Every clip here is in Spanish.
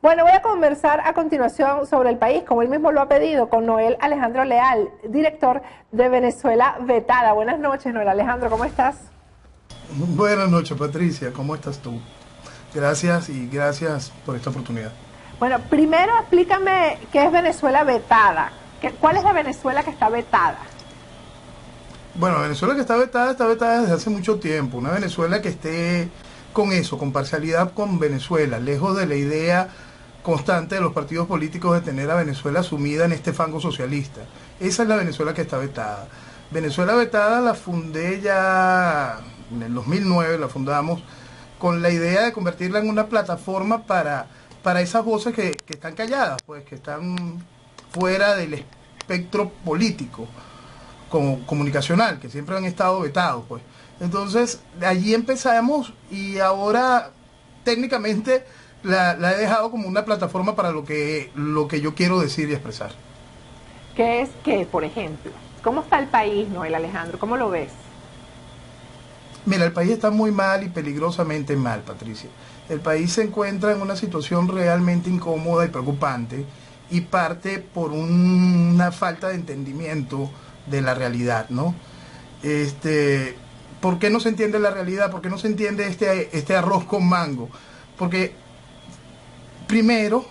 Bueno, voy a conversar a continuación sobre el país, como él mismo lo ha pedido, con Noel Alejandro Leal, director de Venezuela Vetada. Buenas noches, Noel Alejandro, ¿cómo estás? Buenas noches, Patricia. ¿Cómo estás tú? Gracias y gracias por esta oportunidad. Bueno, primero explícame qué es Venezuela Vetada. ¿Cuál es la Venezuela que está vetada? Bueno, Venezuela que está vetada desde hace mucho tiempo. Una Venezuela que esté con eso, con parcialidad con Venezuela, lejos de la idea constante de los partidos políticos de tener a Venezuela sumida en este fango socialista. Esa es la Venezuela que está vetada. Venezuela vetada la fundé ya en el 2009, la fundamos con la idea de convertirla en una plataforma para esas voces que están calladas, pues que están fuera del espectro político, como comunicacional, que siempre han estado vetados, pues. Entonces, de allí empezamos y ahora técnicamente la he dejado como una plataforma para lo que yo quiero decir y expresar. ¿Qué es qué, por ejemplo? ¿Cómo está el país, Noel Alejandro? ¿Cómo lo ves? Mira, el país está muy mal y peligrosamente mal, Patricia. El país se encuentra en una situación realmente incómoda y preocupante y parte por una falta de entendimiento de la realidad, ¿no? Este, ¿Por qué no se entiende la realidad? ¿Por qué no se entiende este arroz con mango? Porque primero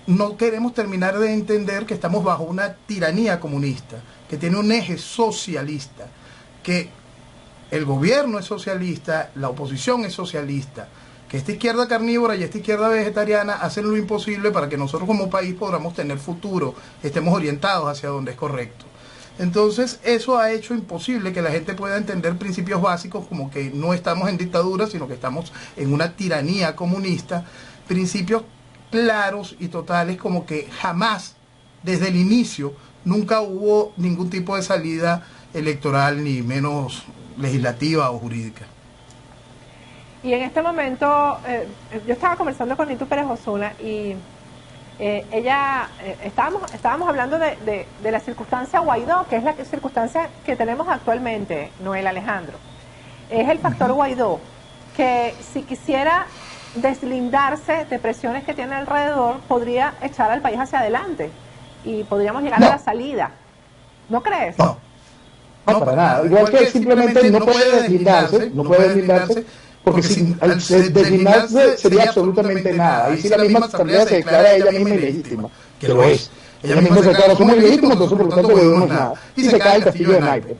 no queremos terminar de entender que estamos bajo una tiranía comunista, que tiene un eje socialista, que el gobierno es socialista, la oposición es socialista, que esta izquierda carnívora y esta izquierda vegetariana hacen lo imposible para que nosotros como país podamos tener futuro, estemos orientados hacia donde es correcto. Entonces eso ha hecho imposible que la gente pueda entender principios básicos como que no estamos en dictadura, sino que estamos en una tiranía comunista, principios claros y totales como que jamás, desde el inicio, nunca hubo ningún tipo de salida electoral ni menos legislativa o jurídica. Y en este momento, yo estaba conversando con Nitu Pérez Osuna y estábamos hablando de la circunstancia Guaidó, que es la circunstancia que tenemos actualmente, Noel Alejandro. Es el factor Guaidó, que si quisiera deslindarse de presiones que tiene alrededor, podría echar al país hacia adelante y podríamos llegar a la No, salida. ¿No crees? no, No, no para para nada. nada. Igual Igual que que simplemente simplemente no no puede puede deslindarse, deslindarse, no puede deslindarse, porque porque si al al deslindarse deslindarse sería sería absolutamente absolutamente nada. nada. Ahí Ahí sí sí la la misma misma asamblea asamblea se se declara declara ella ella misma misma ilegítima, ilegítima, que que lo lo es. es. Ella Ella misma misma se se declara declara, somos somos ilegítimos, ilegítimos, entonces entonces por por lo lo tanto tanto gobierno no gobierno es es nada. nada. Y Y se se cae cae el el castillo castillo de de naipes. naipes.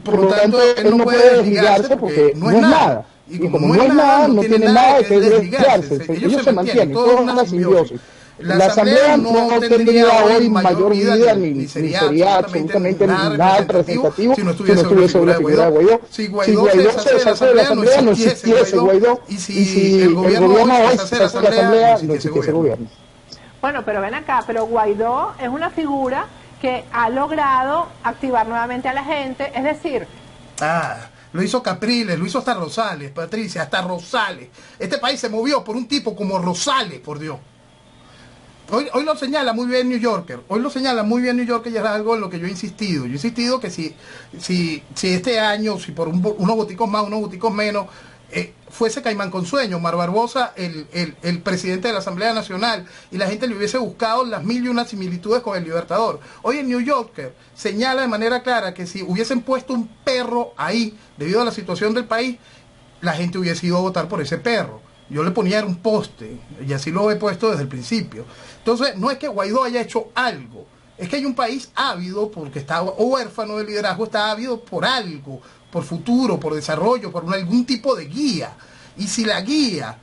Por Por lo lo tanto, tanto, él él no no puede puede desligarse desligarse porque porque no es no es nada. nada. Y Y como como no no es es nada, nada, no no tiene tiene nada nada que que desligarse. desligarse. Ellos Ellos se se mantienen, mantienen, todo es todo es una una simbiosis. simbiosis. La La asamblea asamblea no no tendría tendría hoy hoy mayor mayor vida vida ni ni sería sería absolutamente absolutamente nada nada representativo representativo si no si no estuviese una estuviese figura una de figura de Guaidó. Guaidó. Si Si Guaidó se Guaidó se deshace de la deshace de la asamblea, no asamblea, no existiese existiese Guaidó. Guaidó. Y Y si el si el gobierno hoy gobierno se hoy se deshace de la deshace de la asamblea, no asamblea, no existiese existiese gobierno. gobierno. Bueno, pero ven acá, pero Guaidó es una figura que ha logrado activar nuevamente a la gente, es decir, Ah, lo hizo Capriles, lo hizo hasta Rosales, Patricia, hasta Rosales. Este país se movió por un tipo como Rosales, por Dios. Hoy lo señala muy bien New Yorker. Hoy lo señala muy bien New Yorker y es algo en lo que yo he insistido. Yo he insistido que si este año, si por unos boticos más, unos boticos menos, fuese Caimán con sueño, Omar Barbosa, el presidente de la Asamblea Nacional, y la gente le hubiese buscado las mil y unas similitudes con el Libertador. Hoy en New Yorker señala de manera clara que si hubiesen puesto un perro ahí, debido a la situación del país, la gente hubiese ido a votar por ese perro. Yo le ponía un poste, y así lo he puesto desde el principio. Entonces, no es que Guaidó haya hecho algo, es que hay un país ávido, porque está huérfano de liderazgo, está ávido por algo, por futuro, por desarrollo, por algún tipo de guía. Y si la guía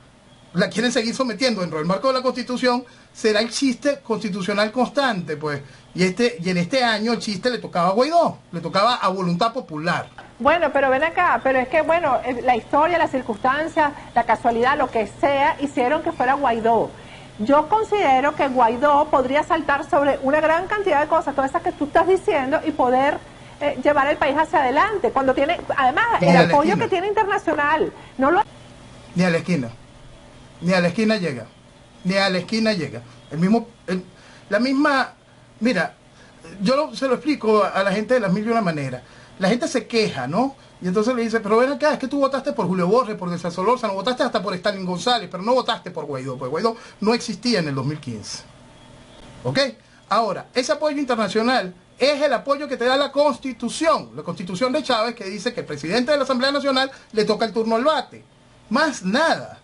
la quieren seguir sometiendo dentro del marco de la Constitución, será el chiste constitucional constante, pues. Y en este año el chiste le tocaba a Guaidó, le tocaba a voluntad popular. bueno, pero ven acá, pero es que, bueno, la historia, las circunstancias, la casualidad, lo que sea, hicieron que fuera Guaidó. Yo considero que Guaidó podría saltar sobre una gran cantidad de cosas, todas esas que tú estás diciendo, y poder llevar el país hacia adelante, cuando tiene, además, Ni el a la apoyo que esquina, tiene internacional. No lo ni a la esquina, ni a la esquina llega, ni a la esquina llega. La misma, mira, se lo explico a la gente de las mil y una maneras. La gente se queja, ¿no? Y entonces le dice, pero ven acá, es que tú votaste por Julio Borges, por Delsa Solórzano, votaste hasta por Stalin González, pero no votaste por Guaidó, porque Guaidó no existía en el 2015. ¿Ok? Ahora, ese apoyo internacional es el apoyo que te da la Constitución de Chávez, que dice que el presidente de la Asamblea Nacional le toca el turno al bate. Más nada.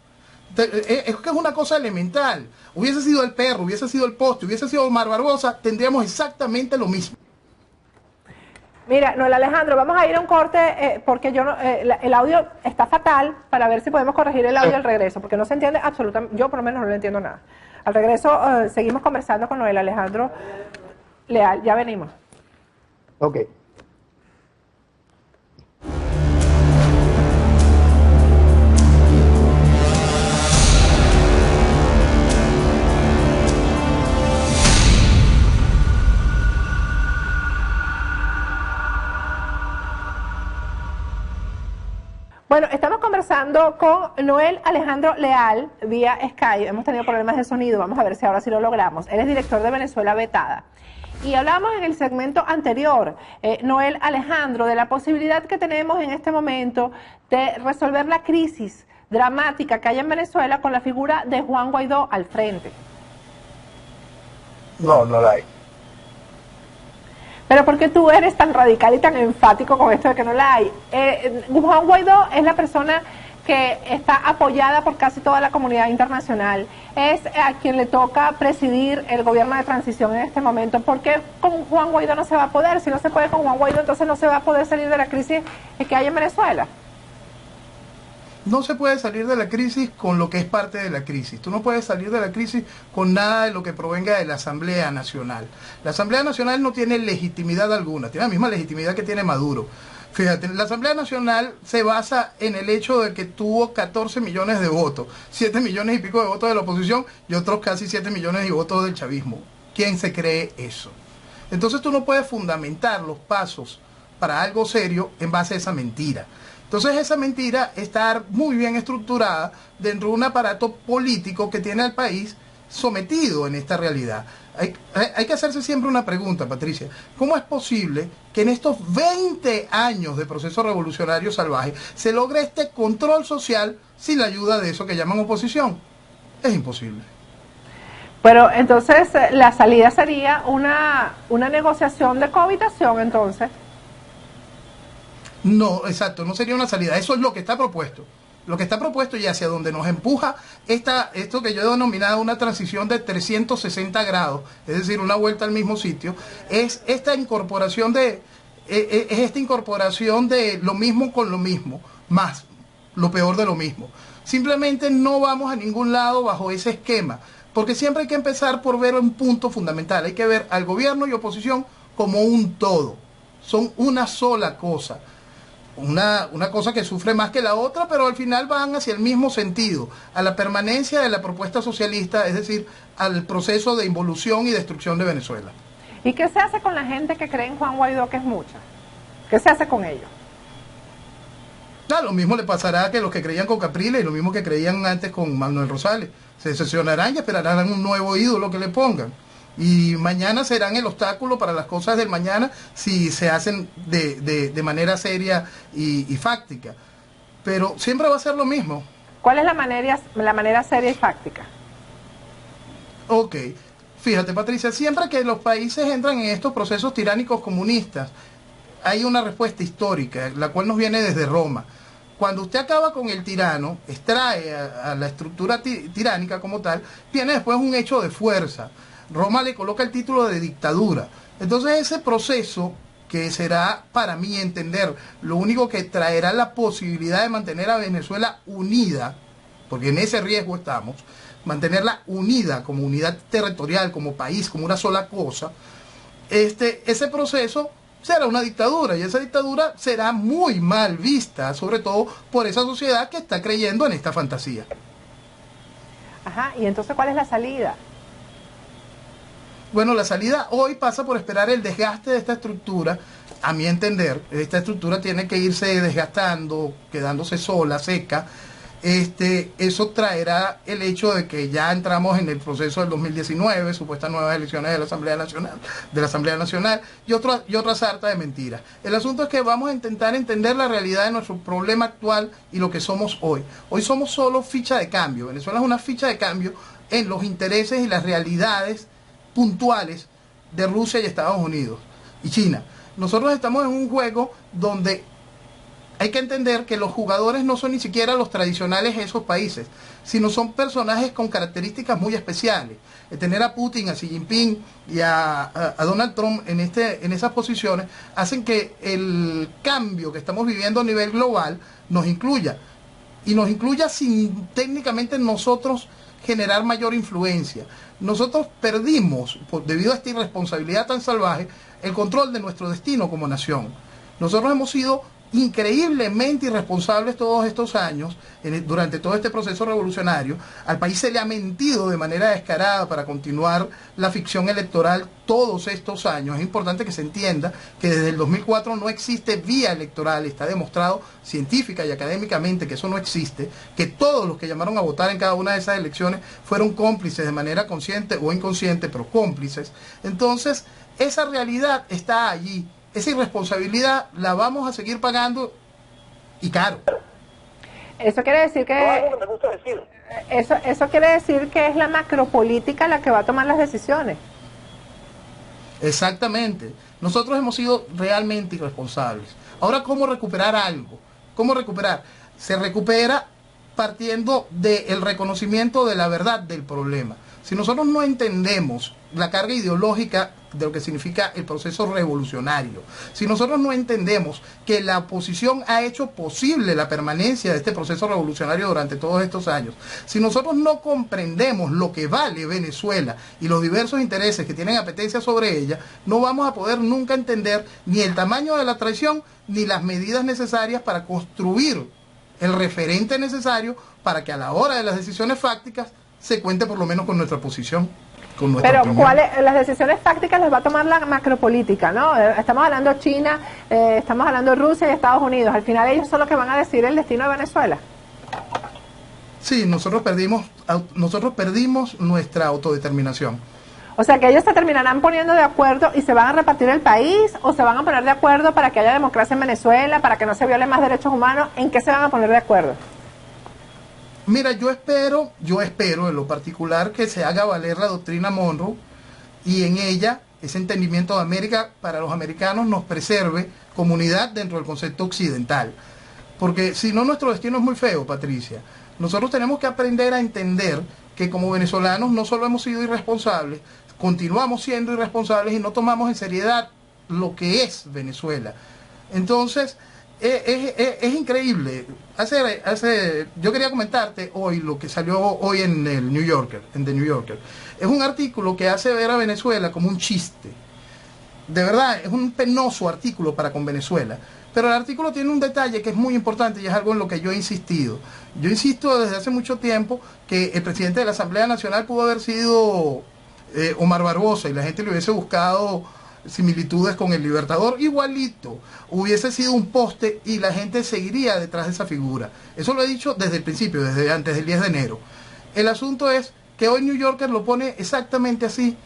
Es que es una cosa elemental. Hubiese sido el perro, hubiese sido el poste, hubiese sido Omar Barbosa, tendríamos exactamente lo mismo. Mira, Noel Alejandro, vamos a ir a un corte porque el audio está fatal, para ver si podemos corregir el audio al regreso, porque no se entiende absolutamente, yo por lo menos no le entiendo nada. Al regreso seguimos conversando con Noel Alejandro Leal, ya venimos. Ok. Bueno, estamos conversando con Noel Alejandro Leal vía Skype. Hemos tenido problemas de sonido, vamos a ver si ahora sí lo logramos. Él es director de Venezuela Vetada. Y hablamos en el segmento anterior, Noel Alejandro, de la posibilidad que tenemos en este momento de resolver la crisis dramática que hay en Venezuela con la figura de Juan Guaidó al frente. No, no la hay. Pero ¿por qué tú eres tan radical y tan enfático con esto de que no la hay? Juan Guaidó es la persona que está apoyada por casi toda la comunidad internacional. Es a quien le toca presidir el gobierno de transición en este momento. ¿Por qué con Juan Guaidó no se va a poder? Si no se puede con Juan Guaidó, entonces no se va a poder salir de la crisis que hay en Venezuela. No se puede salir de la crisis con lo que es parte de la crisis. Tú no puedes salir de la crisis con nada de lo que provenga de la Asamblea Nacional. La Asamblea Nacional no tiene legitimidad alguna, tiene la misma legitimidad que tiene Maduro. Fíjate, la Asamblea Nacional se basa en el hecho de que tuvo 14 millones de votos, 7 millones y pico de votos de la oposición y otros casi 7 millones de votos del chavismo. ¿Quién se cree eso? Entonces tú no puedes fundamentar los pasos para algo serio en base a esa mentira. Entonces esa mentira está muy bien estructurada dentro de un aparato político que tiene al país sometido en esta realidad. Hay que hacerse siempre una pregunta, Patricia. ¿Cómo es posible que en estos 20 años de proceso revolucionario salvaje se logre este control social sin la ayuda de eso que llaman oposición? Es imposible. Pero entonces la salida sería una negociación de cohabitación, entonces. No, exacto, no sería una salida. Eso es lo que está propuesto. Lo que está propuesto y hacia donde nos empuja esto que yo he denominado una transición de 360 grados, es decir, una vuelta al mismo sitio, es esta incorporación de lo mismo con lo mismo, más lo peor de lo mismo. Simplemente no vamos a ningún lado bajo ese esquema, porque siempre hay que empezar por ver un punto fundamental. Hay que ver al gobierno y oposición como un todo. Son una sola cosa. Una cosa que sufre más que la otra, pero al final van hacia el mismo sentido, a la permanencia de la propuesta socialista, es decir, al proceso de involución y destrucción de Venezuela. ¿Y qué se hace con la gente que cree en Juan Guaidó, que es mucha? ¿Qué se hace con ellos? Lo mismo le pasará que los que creían con Capriles y lo mismo que creían antes con Manuel Rosales. Se decepcionarán y esperarán un nuevo ídolo que le pongan. Y mañana serán el obstáculo para las cosas del mañana si se hacen de manera seria y fáctica. Pero siempre va a ser lo mismo. ¿Cuál es la manera seria y fáctica? Ok, fíjate, Patricia, siempre que los países entran en estos procesos tiránicos comunistas, hay una respuesta histórica, la cual nos viene desde Roma. Cuando usted acaba con el tirano, extrae a la estructura tiránica como tal, viene después un hecho de fuerza. Roma le coloca el título de dictadura. Entonces ese proceso, que será, para mí entender, lo único que traerá la posibilidad de mantener a Venezuela unida, porque en ese riesgo estamos, mantenerla unida como unidad territorial, como país, como una sola cosa, ese proceso será una dictadura, y esa dictadura será muy mal vista, sobre todo por esa sociedad que está creyendo en esta fantasía. Ajá, y entonces ¿cuál es la salida? Bueno, la salida hoy pasa por esperar el desgaste de esta estructura. A mi entender, esta estructura tiene que irse desgastando, quedándose sola, seca, Eso traerá el hecho de que ya entramos en el proceso del 2019, supuestas nuevas elecciones de la Asamblea Nacional y otra sarta de mentiras. El asunto es que vamos a intentar entender la realidad de nuestro problema actual y lo que somos hoy. Hoy somos solo ficha de cambio. Venezuela es una ficha de cambio en los intereses y las realidades puntuales de Rusia y Estados Unidos y China. Nosotros estamos en un juego donde hay que entender que los jugadores no son ni siquiera los tradicionales de esos países, sino son personajes con características muy especiales. El tener a Putin, a Xi Jinping y a Donald Trump en esas posiciones hacen que el cambio que estamos viviendo a nivel global nos incluya. Y nos incluya sin técnicamente nosotros generar mayor influencia. Nosotros perdimos, debido a esta irresponsabilidad tan salvaje, el control de nuestro destino como nación. Nosotros hemos sido increíblemente irresponsables todos estos años, durante todo este proceso revolucionario. Al país se le ha mentido de manera descarada para continuar la ficción electoral todos estos años. Es importante que se entienda que desde el 2004 no existe vía electoral, está demostrado científica y académicamente que eso no existe, que todos los que llamaron a votar en cada una de esas elecciones fueron cómplices de manera consciente o inconsciente, pero cómplices. Entonces, esa realidad está allí. Esa irresponsabilidad la vamos a seguir pagando y caro. Eso quiere decir que... algo que me gusta decir. Eso quiere decir que es la macropolítica la que va a tomar las decisiones. Exactamente. Nosotros hemos sido realmente irresponsables. Ahora, ¿cómo recuperar algo? ¿Cómo recuperar? Se recupera partiendo del reconocimiento de la verdad del problema. Si nosotros no entendemos la carga ideológica de lo que significa el proceso revolucionario, si nosotros no entendemos que la oposición ha hecho posible la permanencia de este proceso revolucionario durante todos estos años, si nosotros no comprendemos lo que vale Venezuela y los diversos intereses que tienen apetencia sobre ella, no vamos a poder nunca entender ni el tamaño de la traición ni las medidas necesarias para construir el referente necesario para que a la hora de las decisiones fácticas se cuente por lo menos con nuestra posición. Pero las decisiones fácticas las va a tomar la macropolítica, ¿no? Estamos hablando de China, estamos hablando de Rusia y Estados Unidos. Al final ellos son los que van a decidir el destino de Venezuela. Sí, nosotros perdimos nuestra autodeterminación. O sea que ellos se terminarán poniendo de acuerdo y se van a repartir el país, o se van a poner de acuerdo para que haya democracia en Venezuela, para que no se violen más derechos humanos. ¿En qué se van a poner de acuerdo? Mira, yo espero en lo particular que se haga valer la doctrina Monroe y en ella ese entendimiento de América para los americanos nos preserve como unidad dentro del concepto occidental. Porque si no, nuestro destino es muy feo, Patricia. Nosotros tenemos que aprender a entender que como venezolanos no solo hemos sido irresponsables, continuamos siendo irresponsables y no tomamos en seriedad lo que es Venezuela. Entonces, es increíble. Yo quería comentarte hoy lo que salió hoy en el New Yorker, en The New Yorker. Es un artículo que hace ver a Venezuela como un chiste. De verdad, es un penoso artículo para con Venezuela. Pero el artículo tiene un detalle que es muy importante y es algo en lo que yo he insistido. Yo insisto desde hace mucho tiempo que el presidente de la Asamblea Nacional pudo haber sido Omar Barbosa y la gente le hubiese buscado similitudes con el Libertador, igualito, hubiese sido un poste y la gente seguiría detrás de esa figura. Eso lo he dicho desde el principio, desde antes del 10 de enero. El asunto es que hoy New Yorker lo pone exactamente así.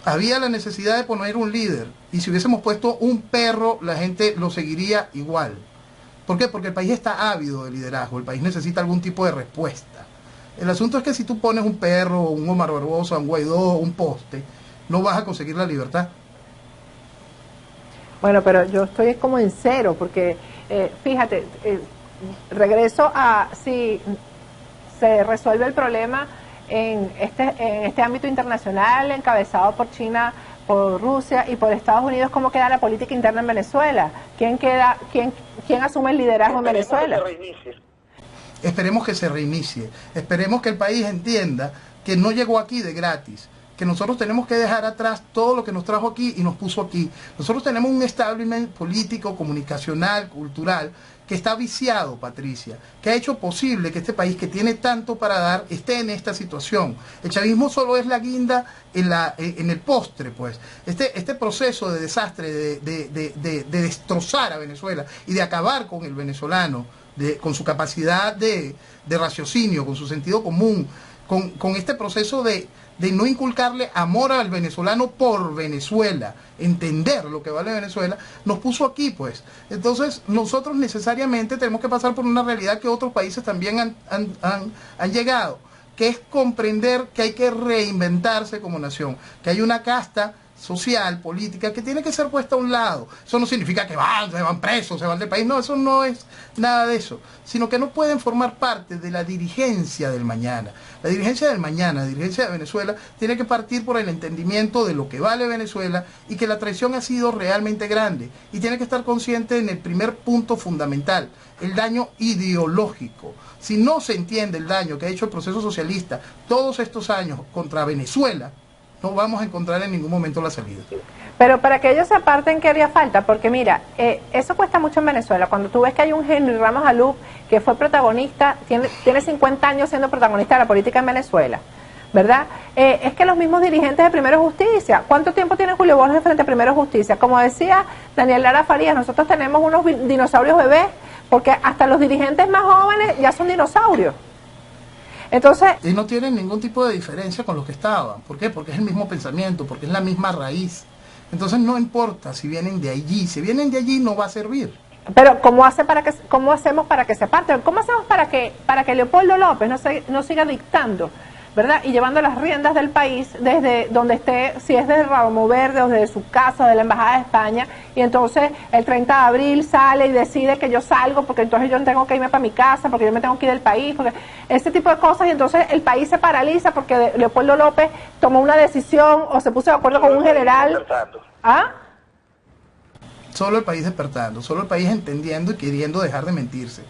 Había la necesidad de poner un líder y si hubiésemos puesto un perro, la gente lo seguiría igual. ¿Por qué? Porque el país está ávido de liderazgo, el país necesita algún tipo de respuesta. El asunto es que si tú pones un perro, un Omar Barbosa, un Guaidó, un poste, no vas a conseguir la libertad. Bueno, pero yo estoy como en cero, porque fíjate, regreso a si se resuelve el problema en este ámbito internacional, encabezado por China, por Rusia y por Estados Unidos, ¿cómo queda la política interna en Venezuela? ¿Quién asume el liderazgo en Venezuela? Esperemos que se reinicie, esperemos que el país entienda que no llegó aquí de gratis, que nosotros tenemos que dejar atrás todo lo que nos trajo aquí y nos puso aquí. Nosotros tenemos un establishment político, comunicacional, cultural, que está viciado, Patricia, que ha hecho posible que este país, que tiene tanto para dar, esté en esta situación. El chavismo solo es la guinda en el postre, pues. Este proceso de desastre, de destrozar a Venezuela y de acabar con el venezolano, con su capacidad de raciocinio, con su sentido común, con este proceso de no inculcarle amor al venezolano por Venezuela, entender lo que vale Venezuela, nos puso aquí, pues. Entonces, nosotros necesariamente tenemos que pasar por una realidad que otros países también han llegado, que es comprender que hay que reinventarse como nación, que hay una casta social, política, que tiene que ser puesta a un lado. Eso no significa que se van presos, se van del país, no, eso no es nada de eso, sino que no pueden formar parte de la dirigencia del mañana. La dirigencia del mañana, la dirigencia de Venezuela, tiene que partir por el entendimiento de lo que vale Venezuela y que la traición ha sido realmente grande, y tiene que estar consciente en el primer punto fundamental, el daño ideológico. Si no se entiende el daño que ha hecho el proceso socialista todos estos años contra Venezuela, no vamos a encontrar en ningún momento la salida. Pero para que ellos se aparten, ¿qué haría falta? Porque mira, eso cuesta mucho en Venezuela. Cuando tú ves que hay un Henry Ramos Alup que fue protagonista, tiene 50 años siendo protagonista de la política en Venezuela, ¿verdad? Es que los mismos dirigentes de Primero Justicia, ¿cuánto tiempo tiene Julio Borges frente a Primero Justicia? Como decía Daniel Lara Farías, nosotros tenemos unos dinosaurios bebés, porque hasta los dirigentes más jóvenes ya son dinosaurios. Entonces, y no tienen ningún tipo de diferencia con los que estaban. ¿Por qué? Porque es el mismo pensamiento, porque es la misma raíz. Entonces no importa si vienen de allí, si vienen de allí no va a servir. Pero ¿cómo hacemos para que se aparten? ¿Cómo hacemos para que Leopoldo López no siga dictando, ¿verdad? Y llevando las riendas del país desde donde esté, si es desde Ramo Verde o desde su casa, de la Embajada de España, y entonces el 30 de abril sale y decide que yo salgo porque entonces yo tengo que irme para mi casa, porque yo me tengo que ir del país, porque ese tipo de cosas, y entonces el país se paraliza porque Leopoldo López tomó una decisión o se puso de acuerdo con un general. ¿Ah? Solo el país despertando, solo el país entendiendo y queriendo dejar de mentirse.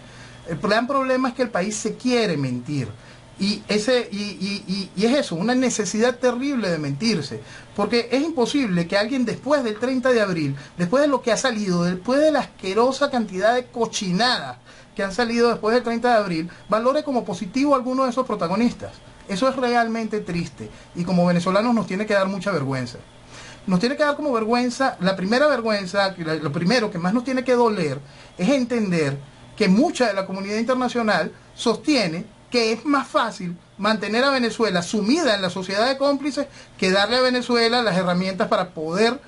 El gran problema es que el país se quiere mentir. Y es eso, una necesidad terrible de mentirse, porque es imposible que alguien después del 30 de abril, después de lo que ha salido, después de la asquerosa cantidad de cochinadas que han salido después del 30 de abril, valore como positivo a alguno de esos protagonistas. Eso es realmente triste, y como venezolanos nos tiene que dar mucha vergüenza. Nos tiene que dar como vergüenza, la primera vergüenza, lo primero que más nos tiene que doler, es entender que mucha de la comunidad internacional sostiene que es más fácil mantener a Venezuela sumida en la sociedad de cómplices que darle a Venezuela las herramientas para poder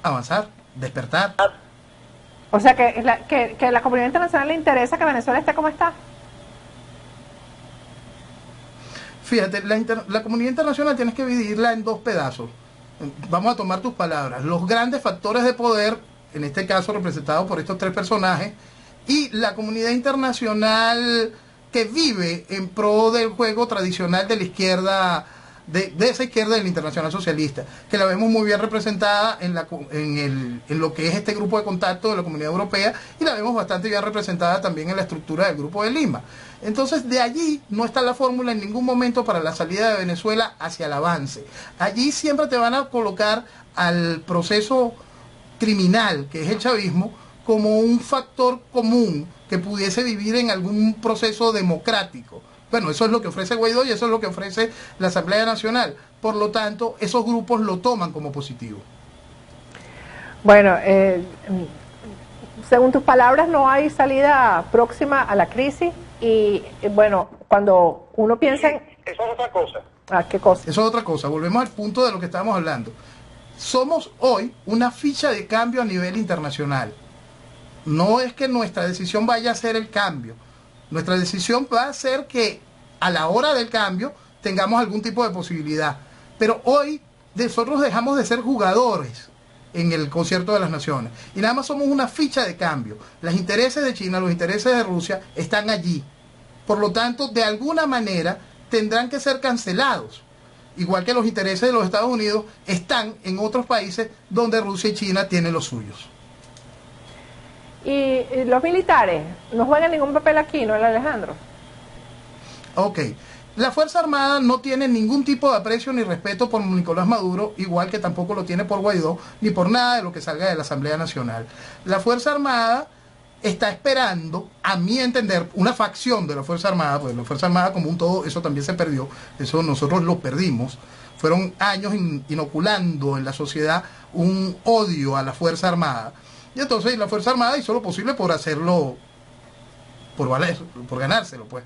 avanzar, despertar. O sea, que la comunidad internacional le interesa que Venezuela esté como está. Fíjate, la comunidad internacional tienes que dividirla en dos pedazos. Vamos a tomar tus palabras. Los grandes factores de poder, en este caso representados por estos tres personajes, y la comunidad internacional que vive en pro del juego tradicional de la izquierda, de esa izquierda del Internacional Socialista, que la vemos muy bien representada en lo que es este grupo de contacto de la Comunidad Europea, y la vemos bastante bien representada también en la estructura del Grupo de Lima. Entonces, de allí no está la fórmula en ningún momento para la salida de Venezuela hacia el avance. Allí siempre te van a colocar al proceso criminal, que es el chavismo, como un factor común que pudiese vivir en algún proceso democrático. Bueno, eso es lo que ofrece Guaidó y eso es lo que ofrece la Asamblea Nacional. Por lo tanto, esos grupos lo toman como positivo. Bueno, según tus palabras, no hay salida próxima a la crisis y, bueno, cuando uno piensa en... Eso es otra cosa. Ah, ¿qué cosa? Eso es otra cosa. Volvemos al punto de lo que estábamos hablando. Somos hoy una ficha de cambio a nivel internacional. No es que nuestra decisión vaya a ser el cambio. Nuestra decisión va a ser que a la hora del cambio tengamos algún tipo de posibilidad. Pero hoy nosotros dejamos de ser jugadores en el concierto de las naciones. Y nada más somos una ficha de cambio. Los intereses de China, los intereses de Rusia están allí. Por lo tanto, de alguna manera tendrán que ser cancelados. Igual que los intereses de los Estados Unidos están en otros países donde Rusia y China tienen los suyos. ¿Y los militares no juegan ningún papel aquí, no, el Alejandro? Ok. La Fuerza Armada no tiene ningún tipo de aprecio ni respeto por Nicolás Maduro, igual que tampoco lo tiene por Guaidó, ni por nada de lo que salga de la Asamblea Nacional. La Fuerza Armada está esperando, a mi entender, una facción de la Fuerza Armada, pues la Fuerza Armada como un todo, eso también se perdió, eso nosotros lo perdimos. Fueron años inoculando en la sociedad un odio a la Fuerza Armada. Y entonces la Fuerza Armada hizo lo posible por por ganárselo, pues.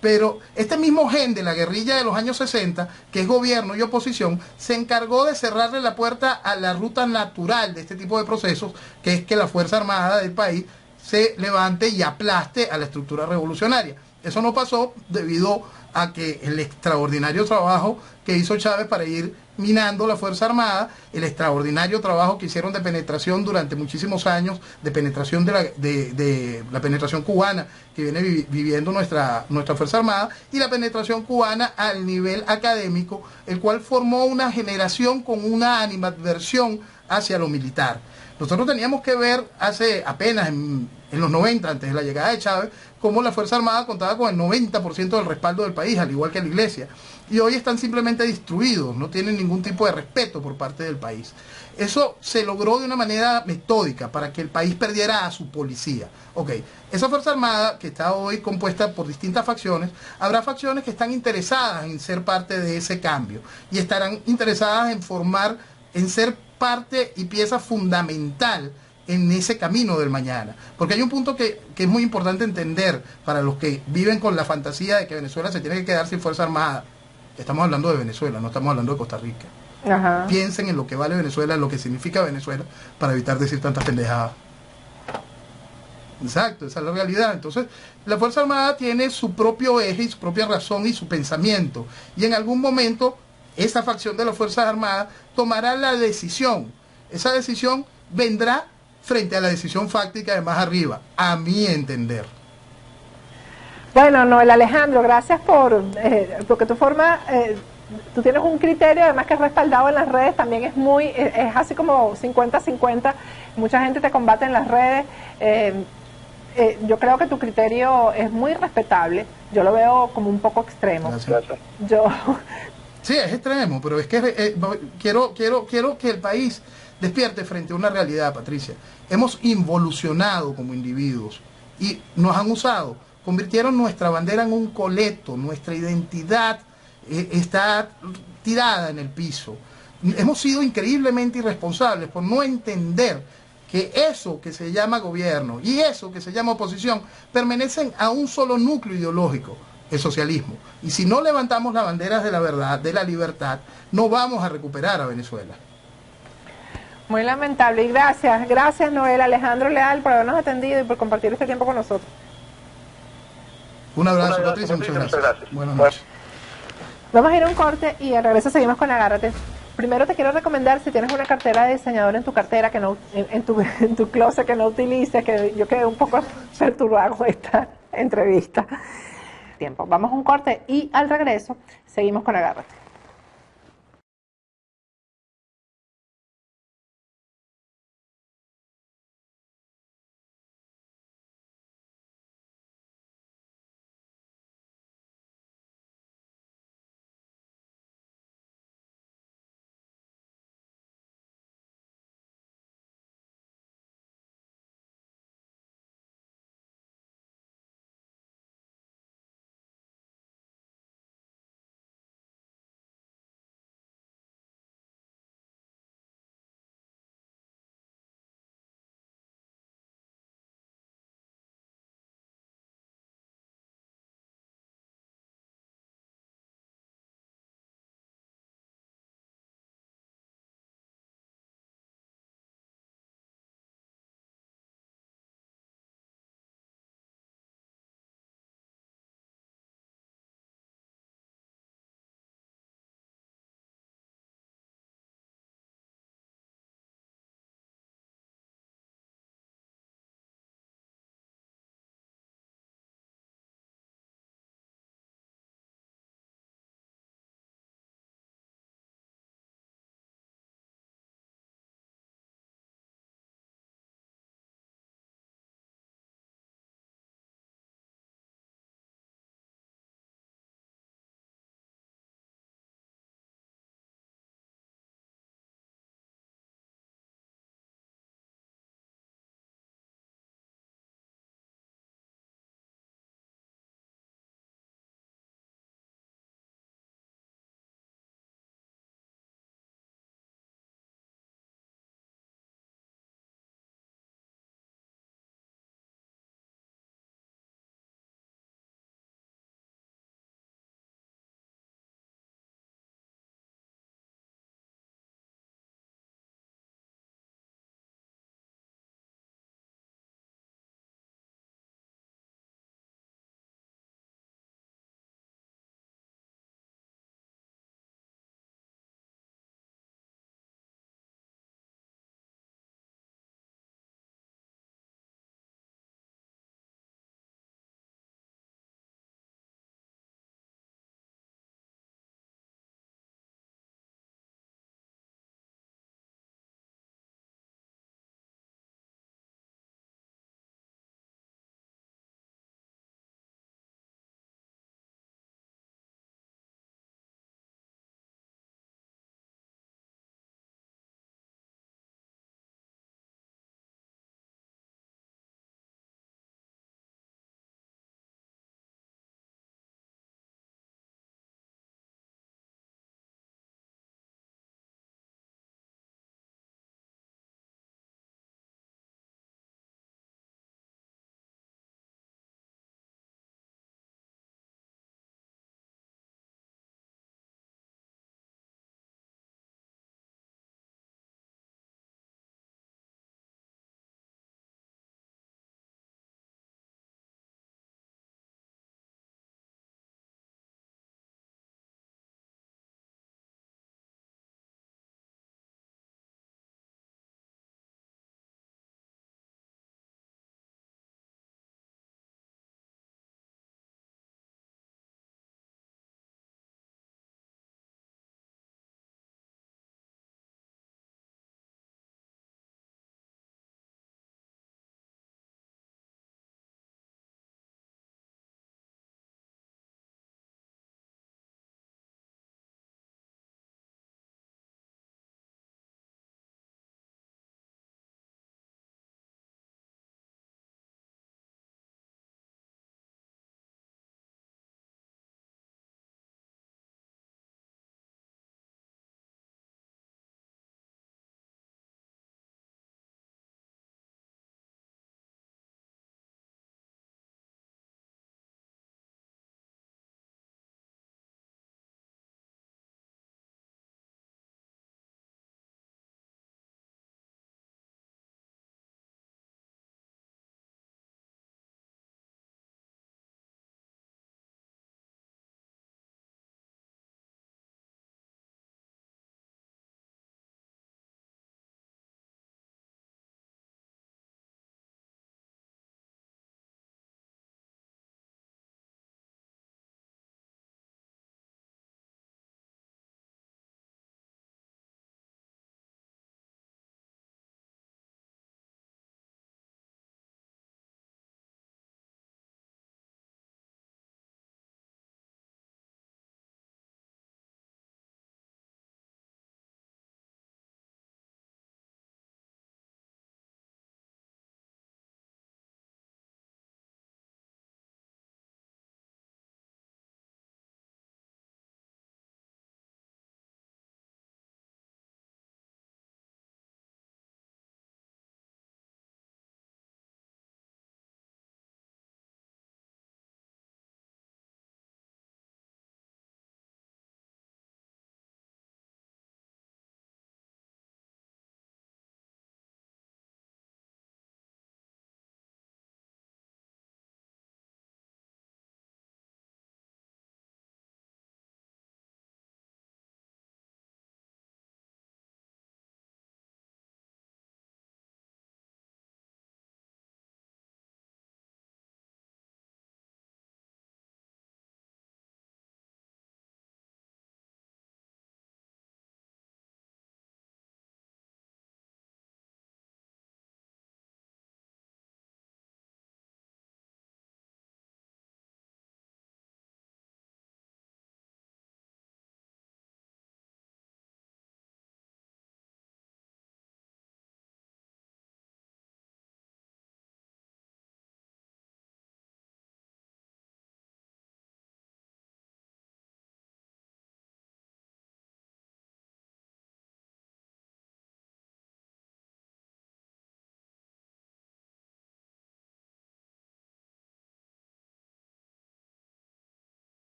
Pero este mismo gen de la guerrilla de los años 60, que es gobierno y oposición, se encargó de cerrarle la puerta a la ruta natural de este tipo de procesos, que es que la Fuerza Armada del país se levante y aplaste a la estructura revolucionaria. Eso no pasó debido a que el extraordinario trabajo que hizo Chávez para ir minando la Fuerza Armada, el extraordinario trabajo que hicieron de penetración durante muchísimos años, de penetración de la penetración cubana que viene viviendo nuestra Fuerza Armada, y la penetración cubana al nivel académico, el cual formó una generación con una animadversión hacia lo militar. Nosotros teníamos que ver hace apenas en los 90, antes de la llegada de Chávez, cómo la Fuerza Armada contaba con el 90% del respaldo del país, al igual que la Iglesia. Y hoy están simplemente destruidos, no tienen ningún tipo de respeto por parte del país. Eso se logró de una manera metódica para que el país perdiera a su policía. Ok, esa Fuerza Armada, que está hoy compuesta por distintas facciones, habrá facciones que están interesadas en ser parte de ese cambio y estarán interesadas en ser parte y pieza fundamental en ese camino del mañana. Porque hay un punto que es muy importante entender para los que viven con la fantasía de que Venezuela se tiene que quedar sin Fuerza Armada. Estamos hablando de Venezuela, no estamos hablando de Costa Rica. Ajá. Piensen en lo que vale Venezuela, en lo que significa Venezuela, para evitar decir tantas pendejadas. Exacto, esa es la realidad. Entonces, la Fuerza Armada tiene su propio eje y su propia razón y su pensamiento. Y en algún momento, esa facción de las Fuerzas Armadas tomará la decisión. Esa decisión vendrá frente a la decisión fáctica de más arriba, a mi entender. Bueno, Noel Alejandro, gracias porque tú tienes un criterio, además que es respaldado en las redes, también es así como 50-50, mucha gente te combate en las redes. Yo creo que tu criterio es muy respetable, yo lo veo como un poco extremo. Gracias. Sí, es extremo, pero es que quiero que el país despierte frente a una realidad, Patricia. Hemos involucionado como individuos y nos han usado, convirtieron nuestra bandera en un coleto, nuestra identidad está tirada en el piso. Hemos sido increíblemente irresponsables por no entender que eso que se llama gobierno y eso que se llama oposición pertenecen a un solo núcleo ideológico, el socialismo. Y si no levantamos las banderas de la verdad, de la libertad, no vamos a recuperar a Venezuela. Muy lamentable. Y gracias Noel Alejandro Leal por habernos atendido y por compartir este tiempo con nosotros. Un abrazo, Patricia, muchas gracias. Buenas noches. Vamos a ir a un corte y al regreso seguimos con Agárrate. Primero te quiero recomendar, si tienes una cartera de diseñador en tu cartera, que no en tu closet que no utilices, que yo quedé un poco perturbada con esta entrevista. Vamos a un corte y al regreso seguimos con Agárrate.